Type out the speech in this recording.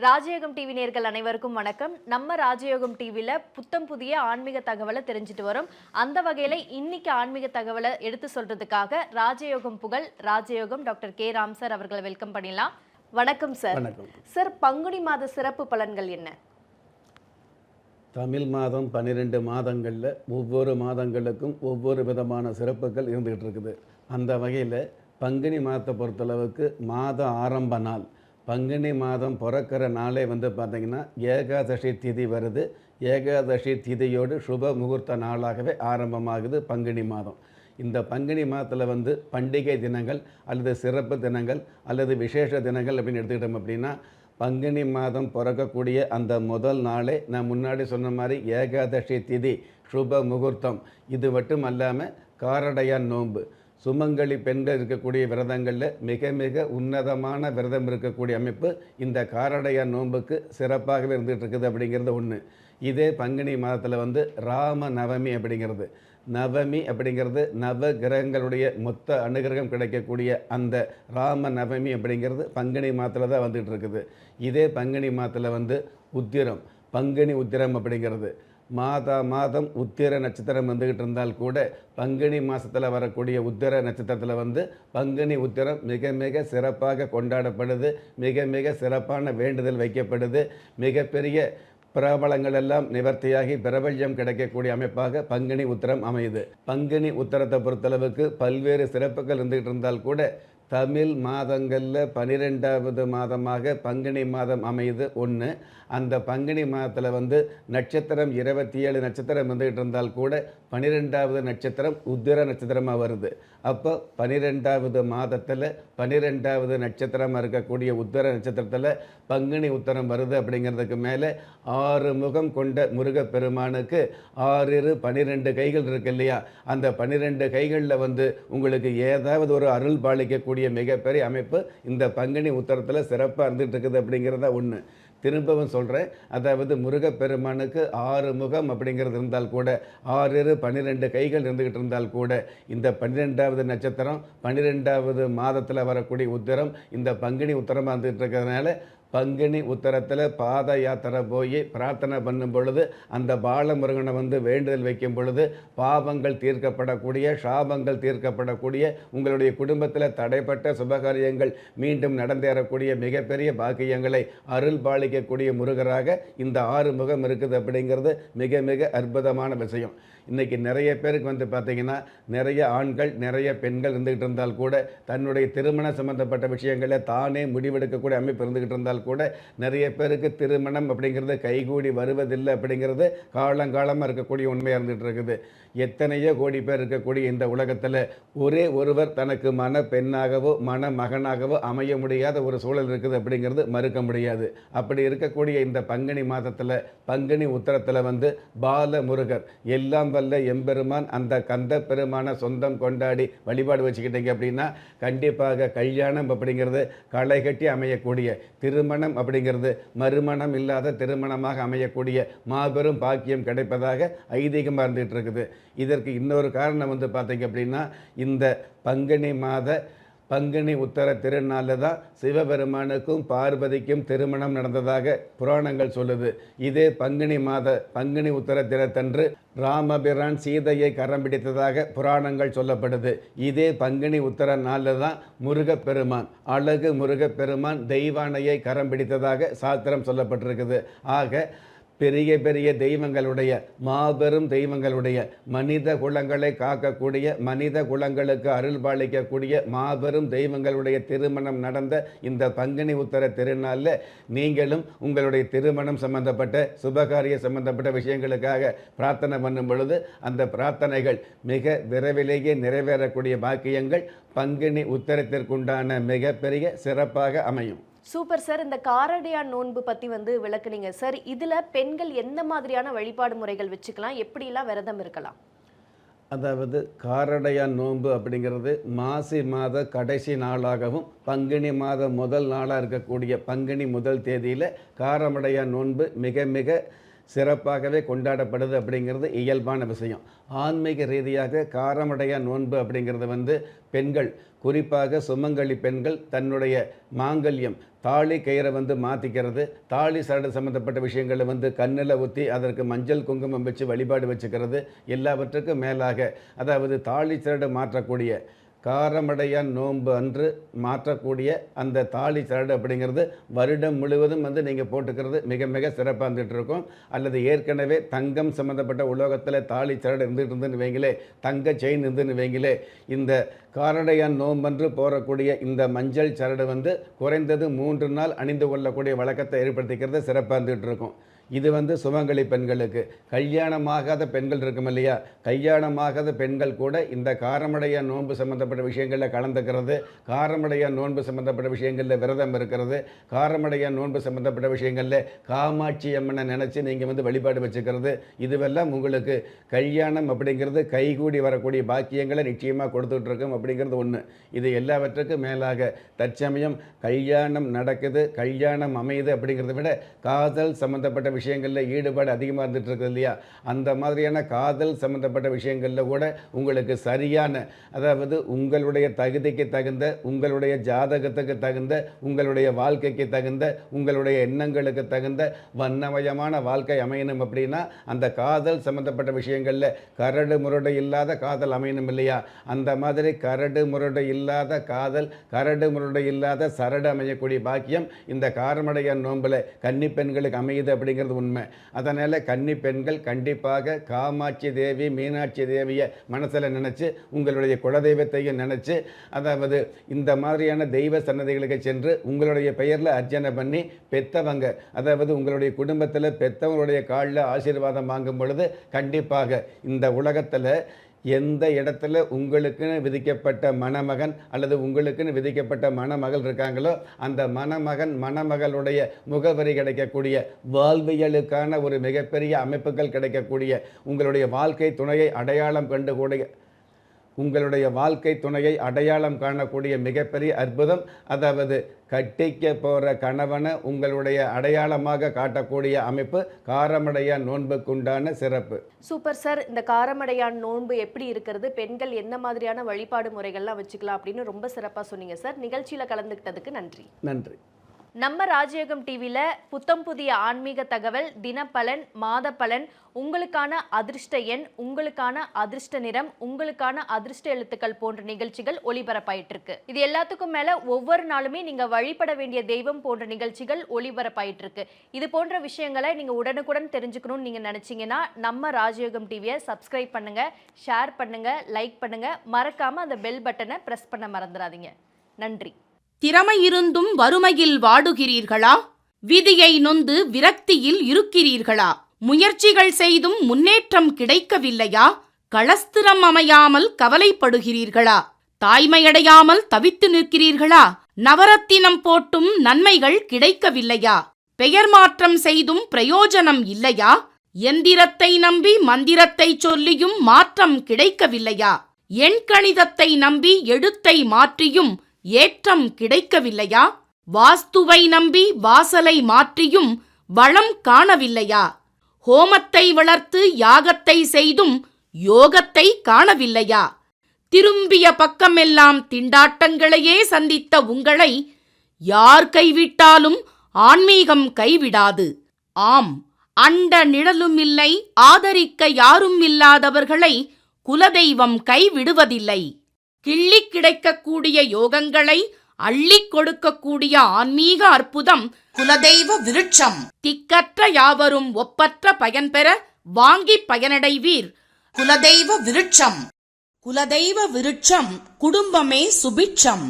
ராஜயோகம் டிவி நேயர்கள் அனைவருக்கும் வணக்கம். நம்ம ராஜயோகம் டிவில புத்தம் புதிய ஆன்மீக தகவலை தெரிஞ்சுட்டு வரோம். அந்த வகையில இன்னைக்கு ஆன்மீக தகவலை எடுத்து சொல்றதுக்காக ராஜயோகம் புகழ் ராஜயோகம் டாக்டர் கே ராம் சார் அவர்களை வெல்கம் பண்ணிடலாம். வணக்கம் சார். சார், பங்குனி மாத சிறப்பு பலன்கள் என்ன? தமிழ் மாதம் 12 மாதங்களில் ஒவ்வொரு மாதங்களுக்கும் ஒவ்வொரு விதமான சிறப்புகள் இருந்துகிட்டு இருக்குது. அந்த வகையில் பங்குனி மாதத்தை பொறுத்தளவுக்கு மாத ஆரம்ப நாள், பங்குனி மாதம் பிறக்கிற நாளே பார்த்திங்கன்னா ஏகாதசி திதி வருது. ஏகாதசி திதியோடு சுப முகூர்த்த நாளாகவே ஆரம்பமாகுது பங்குனி மாதம். இந்த பங்குனி மாதத்தில் பண்டிகை தினங்கள் அல்லது சிறப்பு தினங்கள் அல்லது விசேஷ தினங்கள் அப்படின்னு எடுத்துக்கிட்டோம் அப்படின்னா, பங்குனி மாதம் பிறக்கக்கூடிய அந்த முதல் நாளே நான் முன்னாடி சொன்ன மாதிரி ஏகாதசி திதி சுப முகூர்த்தம். இது மட்டும் அல்லாமல் காரடையான் நோன்பு, சுமங்கலி பெண்கள் இருக்கக்கூடிய விரதங்களில் மிக மிக உன்னதமான விரதம் இருக்கக்கூடிய அமைப்பு இந்த காரடையான் நோன்புக்கு சிறப்பாகவே இருந்துகிட்டு இருக்குது அப்படிங்கிறது ஒன்று. இதே பங்குனி மாதத்தில் ராம நவமி அப்படிங்கிறது, நவமி அப்படிங்கிறது நவ கிரகங்களுடைய மொத்த அனுகிரகம் கிடைக்கக்கூடிய அந்த ராம நவமி அப்படிங்கிறது பங்குனி மாதத்தில் தான் வந்துட்டு இருக்குது. இதே பங்குனி மாதத்தில் உத்திரம், பங்குனி உத்திரம் அப்படிங்கிறது மாதம் உத்திர நட்சத்திரம் வந்துக்கிட்டு இருந்தால் கூட பங்குனி மாதத்தில் வரக்கூடிய உத்திர நட்சத்திரத்தில் பங்குனி உத்திரம் மிக மிக சிறப்பாக கொண்டாடப்படுது. மிக மிக சிறப்பான வேண்டுதல் வைக்கப்படுது. மிகப்பெரிய பிரபலங்கள் எல்லாம் நிவர்த்தியாகி பிரபல்யம் கிடைக்கக்கூடிய அமைப்பாக பங்குனி உத்திரம் அமையுது. பங்குனி உத்திரத்தை பொறுத்தளவுக்கு பல்வேறு சிறப்புகள் இருந்துகிட்டு இருந்தால் கூட தமிழ் மாதங்களில் 12வது மாதமாக பங்குனி மாதம் அமையுது ஒன்று. அந்த பங்குனி மாதத்தில் நட்சத்திரம் 27 நட்சத்திரம் வந்துகிட்டு இருந்தால் கூட 12வது நட்சத்திரம் உத்திர நட்சத்திரமாக வருது. அப்போ 12வது மாதத்தில் 12வது நட்சத்திரமாக இருக்கக்கூடிய உத்திர நட்சத்திரத்தில் பங்குனி உத்திரம் வருது. அப்படிங்கிறதுக்கு மேலே 6 முகம் கொண்ட முருகப்பெருமானுக்கு 6 12 கைகள் இருக்கு இல்லையா, அந்த 12 கைகளில் உங்களுக்கு ஏதாவது ஒரு அருள் பாலிக்கக்கூடிய மிகப்பெரிய அமைப்பு இந்த பங்குனி உத்திரத்தில் சிறப்பாக இருந்துகிட்டு இருக்குது அப்படிங்கிறத ஒன்று. திரும்பவும் சொல்கிறேன், அதாவது முருகப்பெருமானுக்கு 6 முகம் அப்படிங்கிறது இருந்தால் கூட 6 12 கைகள் இருந்துக்கிட்டு இருந்தால் கூட இந்த 12வது நட்சத்திரம் 12வது மாதத்தில் வரக்கூடிய உத்திரம் இந்த பங்குனி உத்திரமாக இருந்துகிட்டு இருக்கிறதுனால பங்குனி உத்தரத்தில் பாத யாத்திரை போய் பிரார்த்தனை பண்ணும் பொழுது அந்த பாலமுருகனை வேண்டுதல் வைக்கும் பொழுது பாவங்கள் தீர்க்கப்படக்கூடிய, சாபங்கள் தீர்க்கப்படக்கூடிய, உங்களுடைய குடும்பத்தில் தடைப்பட்ட சுபகாரியங்கள் மீண்டும் நடந்தேறக்கூடிய மிகப்பெரிய பாக்கியங்களை அருள் பாலிக்கக்கூடிய முருகராக இந்த 6 முகம் இருக்குது அப்படிங்கிறது மிக மிக அற்புதமான விஷயம். இன்றைக்கி நிறைய பேருக்கு பார்த்திங்கன்னா நிறைய ஆண்கள் நிறைய பெண்கள் இருந்துக்கிட்டு இருந்தால் கூட தன்னுடைய திருமண சம்பந்தப்பட்ட விஷயங்களை தானே முடிவெடுக்கக்கூடிய அமைப்பு இருந்துக்கிட்டு இருந்தால் கூட நிறைய பேருக்கு திருமணம் அப்படிங்கிறது கைகூடி வருவதில்லை அப்படிங்கிறது காலங்காலமாக இருக்கக்கூடிய உண்மையாக இருந்துகிட்டு இருக்குது. எத்தனையோ கோடி பேர் இருக்கக்கூடிய இந்த உலகத்தில் ஒரே ஒருவர் தனக்கு மன பெண்ணாகவோ மன மகனாகவோ அமைய முடியாத ஒரு சூழல் இருக்குது அப்படிங்கிறது மறுக்க முடியாது. அப்படி இருக்கக்கூடிய இந்த பங்குனி மாதத்தில் பங்குனி உத்திரத்தில் பால முருகர் எல்லாம் வல்ல எம்பெருமான் அந்த கந்த பெருமான சொந்தம் கொண்டாடி வழிபாடு வச்சுக்கிட்டீங்க அப்படின்னா கண்டிப்பாக கல்யாணம் அப்படிங்கிறது களை கட்டி அமையக்கூடிய, திருமணம் அப்படிங்கிறது மறுமணம் இல்லாத திருமணமாக அமையக்கூடிய மாபெரும் பாக்கியம் கிடைப்பதாக ஐதீகமாக இருந்துகிட்டு இருக்குது. இதற்கு இன்னொரு காரணம் பார்த்தீங்க அப்படின்னா இந்த பங்குனி உத்தர திருநாளில் தான் சிவபெருமானுக்கும் பார்வதிக்கும் திருமணம் நடந்ததாக புராணங்கள் சொல்லுது. இதே பங்குனி உத்தர தினத்தன்று ராமபிரான் சீதையை கரம் பிடித்ததாக புராணங்கள் சொல்லப்படுது. இதே பங்குனி உத்தர நாளில் தான் முருகப்பெருமான், அழகு முருகப்பெருமான் தெய்வானையை கரம் பிடித்ததாக சாஸ்திரம் சொல்லப்பட்டிருக்குது. ஆக பெரிய பெரிய தெய்வங்களுடைய, மாபெரும் தெய்வங்களுடைய, மனித குலங்களை காக்கக்கூடிய, மனித குலங்களுக்கு அருள் பாலிக்கக்கூடிய மாபெரும் தெய்வங்களுடைய திருமணம் நடந்த இந்த பங்குனி உத்தர திருநாளில் நீங்களும் உங்களுடைய திருமணம் சம்பந்தப்பட்ட சுபகாரிய சம்பந்தப்பட்ட விஷயங்களுக்காக பிரார்த்தனை பண்ணும் பொழுது அந்த பிரார்த்தனைகள் மிக விரைவிலேயே நிறைவேறக்கூடிய பாக்கியங்கள் பங்குனி உத்தரத்திற்குண்டான மிகப்பெரிய சிறப்பாக அமையும். Super sir. இந்த காரடையான் நோன்பு பற்றி விளக்குனீங்க சார். இதில் பெண்கள் எந்த மாதிரியான வழிபாடு முறைகள் வச்சுக்கலாம், எப்படிலாம் விரதம் இருக்கலாம்? அதாவது காரடையான் நோன்பு அப்படிங்கிறது மாசி மாத கடைசி நாளாகவும் பங்குனி மாத முதல் நாளாக இருக்கக்கூடிய பங்குனி முதல் தேதியில் காரமடையான் நோன்பு மிக மிக சிறப்பாகவே கொண்டாடப்படுது அப்படிங்கிறது இயல்பான விஷயம். ஆன்மீக ரீதியாக காரமடையா நோன்பு அப்படிங்கிறது பெண்கள், குறிப்பாக சுமங்கலி பெண்கள் தன்னுடைய மாங்கல்யம் தாலி கயிறை மாற்றிக்கிறது, தாலி சரடு சம்மந்தப்பட்ட விஷயங்களை கண்ணில் ஊற்றி அதற்கு மஞ்சள் குங்குமம் வச்சு வழிபாடு வச்சுக்கிறது, எல்லாவற்றுக்கும் மேலாக அதாவது தாலி சரடு மாற்றக்கூடிய காரமடையான் நோன்பு அன்று மாற்றக்கூடிய அந்த தாலி சரடு அப்படிங்கிறது வருடம் முழுவதும் நீங்கள் போட்டுக்கிறது மிக மிக சிறப்பாக இருந்துகிட்டு இருக்கும். அல்லது ஏற்கனவே தங்கம் சம்மந்தப்பட்ட உலோகத்தில் தாலி சரடு இருந்துன்னு வைங்களே, தங்க செயின் இருந்துன்னு வைங்களே, இந்த காரடையான் நோன்பன்று போடக்கூடிய இந்த மஞ்சள் சரடு குறைந்தது 3 நாள் அணிந்து கொள்ளக்கூடிய வழக்கத்தை ஏற்படுத்திக்கிறது சிறப்பாக இருந்துகிட்டு இருக்கும். இது சுமங்கலி பெண்களுக்கு. கல்யாணமாகாத பெண்கள் இருக்கும் இல்லையா, கல்யாணமாகாத பெண்கள் கூட இந்த காரமடைய நோன்பு சம்மந்தப்பட்ட விஷயங்களில் கலந்துக்கிறது, காரமடைய நோன்பு சம்மந்தப்பட்ட விஷயங்களில் விரதம் இருக்கிறது, காரமடைய நோன்பு சம்மந்தப்பட்ட விஷயங்களில் காமாட்சி அம்மனை நினச்சி நீங்கள் வழிபாடு வச்சுக்கிறது, இதுவெல்லாம் உங்களுக்கு கல்யாணம் அப்படிங்கிறது கைகூடி வரக்கூடிய பாக்கியங்களை நிச்சயமாக கொடுத்துட்ருக்கும் அப்படிங்கிறது ஒன்று. இது எல்லாவற்றுக்கும் மேலாக தற்சமயம் கல்யாணம் நடக்குது, கல்யாணம் அமையுது அப்படிங்கிறத விட காதல் சம்மந்தப்பட்ட விஷயங்களில் ஈடுபாடு அதிகமாக இருந்துட்டு இருக்குது இல்லையா, அந்த மாதிரியான காதல் சம்மந்தப்பட்ட விஷயங்களில் கூட உங்களுக்கு சரியான, அதாவது உங்களுடைய தகுதிக்கு தகுந்த, உங்களுடைய ஜாதகத்துக்கு தகுந்த, உங்களுடைய வாழ்க்கைக்கு தகுந்த, உங்களுடைய எண்ணங்களுக்கு தகுந்த வண்ணமயமான வாழ்க்கை அமையணும் அப்படின்னா அந்த காதல் சம்மந்தப்பட்ட விஷயங்களில் கரடு முரடு இல்லாத காதல் அமையணும் இல்லையா, அந்த மாதிரி கரடு முரடு இல்லாத காதல், கரடு முரடு இல்லாத சரடு அமையக்கூடிய பாக்கியம் இந்த காரமடைய நோம்பில் கன்னி பெண்களுக்கு அமையுது அப்படிங்கிறது உண்மை. அதனால் கன்னி பெண்கள் கண்டிப்பாக காமாட்சி தேவி, மீனாட்சி தேவியை மனசில் நினச்சி, உங்களுடைய குலதெய்வத்தையும் நினச்சி, அதாவது இந்த மாதிரியான தெய்வ சன்னதிகளுக்கு சென்று உங்களுடைய பெயரில் அர்ச்சனை பண்ணி பெற்றவங்க, அதாவது உங்களுடைய குடும்பத்தில் பெற்றவங்களுடைய காலில் ஆசீர்வாதம் வாங்கும் பொழுது கண்டிப்பாக இந்த உலகத்தில் எந்த இடத்துல உங்களுக்குன்னு விதிக்கப்பட்ட மணமகன் அல்லது உங்களுக்குன்னு விதிக்கப்பட்ட மணமகள் இருக்காங்களோ அந்த மணமகன் மணமகளுடைய முகவரி கிடைக்கக்கூடிய, வாழ்வியலுக்கான ஒரு மிகப்பெரிய அமைப்புகள் கிடைக்கக்கூடிய, உங்களுடைய வாழ்க்கை துணையை அடையாளம் கண்டுக்கூடிய, உங்களுடைய வாழ்க்கை துணையை அடையாளம் காணக்கூடிய மிகப்பெரிய அற்புதம், அதாவது கட்டிக்க போகிற கணவனை உங்களுடைய அடையாளமாக காட்டக்கூடிய அமைப்பு காரமடையான் நோன்புக்குண்டான சிறப்பு. Super sir. இந்த காரமடையான் நோன்பு எப்படி இருக்கிறது, பெண்கள் என்ன மாதிரியான வழிபாடு முறைகள்லாம் வச்சுக்கலாம் அப்படின்னு ரொம்ப சிறப்பாக சொன்னீங்க சார். நிகழ்ச்சியில் கலந்துக்கிட்டதுக்கு நன்றி. நன்றி. நம்ம ராஜயோகம் டிவியில் புத்தம் புதிய ஆன்மீக தகவல், தினப்பலன், மாத பலன், உங்களுக்கான அதிர்ஷ்ட எண், உங்களுக்கான அதிர்ஷ்ட நிறம், உங்களுக்கான அதிர்ஷ்ட எழுத்துக்கள் போன்ற நிகழ்ச்சிகள் ஒளிபரப்பாயிட்டு இருக்கு. இது எல்லாத்துக்கும் மேல ஒவ்வொரு நாளுமே நீங்க வழிபட வேண்டிய தெய்வம் போன்ற நிகழ்ச்சிகள் ஒளிபரப்பாயிட்டு இருக்கு. இது போன்ற விஷயங்களை நீங்க உடனுக்குடன் தெரிஞ்சுக்கணும்னு நீங்க நினைச்சீங்கன்னா நம்ம ராஜயோகம் டிவியை சப்ஸ்கிரைப் பண்ணுங்க, ஷேர் பண்ணுங்க, லைக் பண்ணுங்க, மறக்காம அந்த பெல் பட்டனை பிரஸ் பண்ண மறந்துடாதீங்க. நன்றி. திறமை இருந்தும் வறுமையில் வாடுகிறீர்களா? விதியை நொந்து விரக்தியில் இருக்கிறீர்களா? முயற்சிகள் செய்தும் முன்னேற்றம் கிடைக்கவில்லையா? களஸ்திரம் அமையாமல் கவலைப்படுகிறீர்களா? தாய்மையடையாமல் தவித்து நிற்கிறீர்களா? நவரத்தினம் போட்டும் நன்மைகள் கிடைக்கவில்லையா? பெயர் மாற்றம் செய்தும் பிரயோஜனம் இல்லையா? எந்திரத்தை நம்பி மந்திரத்தை சொல்லியும் மாற்றம் கிடைக்கவில்லையா? எண்கணிதத்தை நம்பி எழுத்தை மாற்றியும் ஏற்றம் கிடைக்கவில்லையா? வாஸ்துவை நம்பி வாசலை மாற்றியும் வளம் காணவில்லையா? ஹோமத்தை வளர்த்து யாகத்தை செய்தும் யோகத்தை காணவில்லையா? திரும்பிய பக்கமெல்லாம் திண்டாட்டங்களையே சந்தித்த உங்களை யார் கைவிட்டாலும் ஆன்மீகம் கைவிடாது. ஆம், அண்ட நிழலுமில்லை, ஆதரிக்க யாரும் இல்லாதவர்களை குலதெய்வம் கைவிடுவதில்லை. கிள்ளி கிடைக்கக்கூடிய யோகங்களை அள்ளி கொடுக்கக்கூடிய ஆன்மீக அற்புதம் குலதெய்வ விருட்சம். திக்கற்ற யாவரும் ஒப்பற்ற பயன்பெற வாங்கி பயனடைவீர். குலதெய்வ விருட்சம். குலதெய்வ விருட்சம் குடும்பமே சுபிட்சம்.